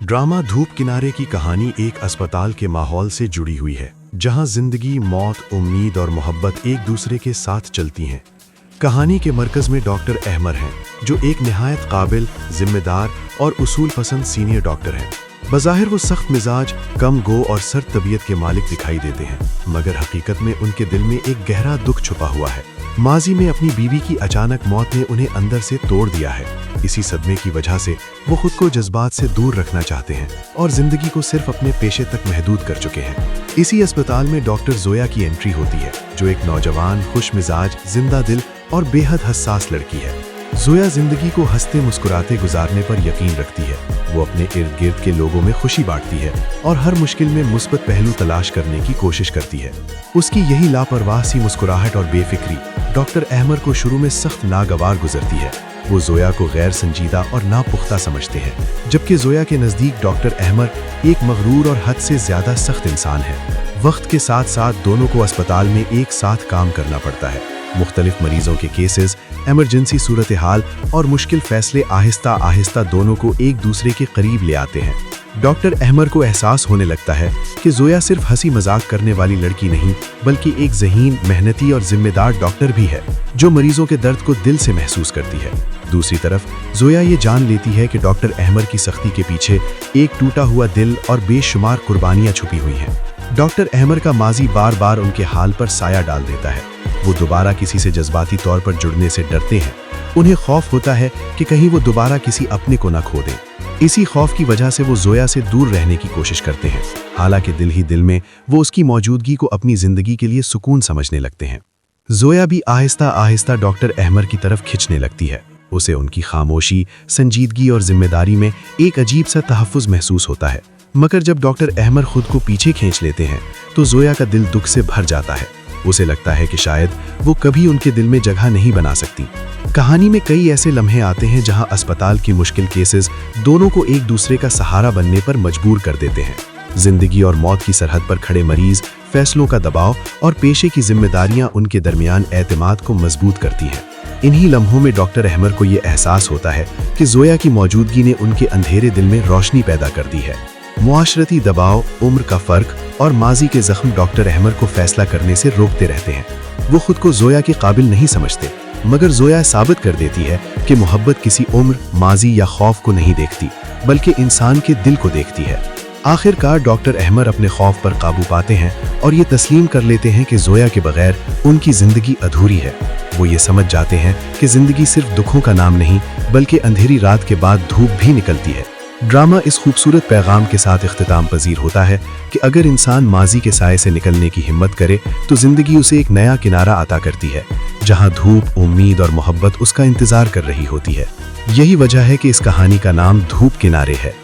Drama धूप किनारे की कहानी एक अस्पताल के माहौल से जुड़ी हुई है, जहां जिंदगी, मौत, उम्मीद और मोहब्बत एक दूसरे के साथ चलती हैं। कहानी के मरकज में डॉक्टर अहमर हैं, जो एक निहायत काबिल, जिम्मेदार और उसूल पसंद सीनियर डॉक्टर हैं। बज़ाहिर वो सख्त मिजाज, कम गो और सर्द तबीयत के मालिक दिखाई देते हैं, मगर हकीकत में उनके दिल में एक गहरा दुख छुपा हुआ है। माजी में अपनी बीवी की अचानक मौत ने उन्हें अंदर से तोड़ दिया है। इसी सदमे की वजह से वो खुद को जज्बात से दूर रखना चाहते हैं और जिंदगी को सिर्फ अपने पेशे तक महदूद कर चुके हैं। इसी अस्पताल में डॉक्टर जोया की एंट्री होती है, जो एक नौजवान, खुश मिजाज, जिंदा दिल और बेहद हसास लड़की है। जोया जिंदगी को हंसते मुस्कुराते गुजारने पर यकीन रखती है। वो अपने इर्द गिर्द के लोगों में खुशी बांटती है और हर मुश्किल में मुस्बत पहलू तलाश करने की कोशिश करती है। उसकी यही लापरवाह सी मुस्कुराहट और बेफिक्री डॉक्टर अहमर को शुरू में सख्त नागवार गुजरती है। वो जोया को गैर संजीदा और नापुख्ता समझते हैं, जबकि जोया के नज़दीक डॉक्टर अहमर एक मगरूर और हद से ज़्यादा सख्त इंसान है। वक्त के साथ साथ दोनों को अस्पताल में एक साथ काम करना पड़ता है। मुख्तलिफ मरीजों के केसेस, एमरजेंसी सूरत हाल और मुश्किल फैसले आहिस्ता आहिस्ता दोनों को एक दूसरे के करीब ले आते हैं। डॉक्टर अहमर को एहसास होने लगता है कि जोया सिर्फ हंसी मजाक करने वाली लड़की नहीं, बल्कि एक ज़हीन, मेहनती और जिम्मेदार डॉक्टर भी है, जो मरीजों के दर्द को दिल से महसूस करती है। दूसरी तरफ जोया ये जान लेती है कि डॉक्टर अहमर की सख्ती के पीछे एक टूटा हुआ दिल और बेशुमार कुर्बानियां छुपी हुई हैं। डॉक्टर अहमर का माजी बार बार उनके हाल पर साया डाल देता है। वो दोबारा किसी से जज्बाती तौर पर जुड़ने से डरते हैं। उन्हें खौफ होता है कि कहीं वो दोबारा किसी अपने को न खो दें। इसी खौफ की वजह से वो जोया से दूर रहने की कोशिश करते हैं। हालांकि दिल ही दिल में वो उसकी मौजूदगी को अपनी जिंदगी के लिए सुकून समझने लगते हैं। जोया भी आहिस्ता आहिस्ता डॉक्टर अहमर की तरफ खिंचने लगती है। उसे उनकी खामोशी, संजीदगी और जिम्मेदारी में एक अजीब सा तहफ़्फ़ुज़ महसूस होता है। मगर जब डॉक्टर अहमर खुद को पीछे खींच लेते हैं, तो जोया का दिल दुख से भर जाता है। उसे लगता है कि शायद वो कभी उनके दिल में जगह नहीं बना सकती। कहानी में कई ऐसे लम्हे आते हैं जहां अस्पताल की मुश्किल केसेस दोनों को एक दूसरे का सहारा बनने पर मजबूर कर देते हैं। जिंदगी और मौत की सरहद पर खड़े मरीज, फैसलों का दबाव और पेशे की जिम्मेदारियां उनके दरमियान एतमाद को मजबूत करती हैं। इन्हीं लम्हों में डॉक्टर अहमर को ये एहसास होता है कि जोया की मौजूदगी ने उनके अंधेरे दिल में रोशनी पैदा कर दी है। मुआशरती दबाव, उम्र का फर्क और माजी के जख्म डॉक्टर अहमर को फैसला करने से रोकते रहते हैं। वो खुद को जोया के काबिल नहीं समझते, मगर जोया साबित कर देती है कि मोहब्बत किसी उम्र, माजी या खौफ को नहीं देखती, बल्कि इंसान के दिल को देखती है। आखिरकार डॉक्टर अहमर अपने खौफ पर काबू पाते हैं और ये तस्लीम कर लेते हैं कि जोया के बगैर उनकी जिंदगी अधूरी है। वो ये समझ जाते हैं कि जिंदगी सिर्फ दुखों का नाम नहीं, बल्कि अंधेरी रात के बाद धूप भी निकलती है। ड्रामा इस खूबसूरत पैगाम के साथ इख्तिताम पजीर होता है कि अगर इंसान माजी के साए से निकलने की हिम्मत करे, तो जिंदगी उसे एक नया किनारा अता करती है, जहां धूप, उम्मीद और मोहब्बत उसका इंतजार कर रही होती है। यही वजह है कि इस कहानी का नाम धूप किनारे है।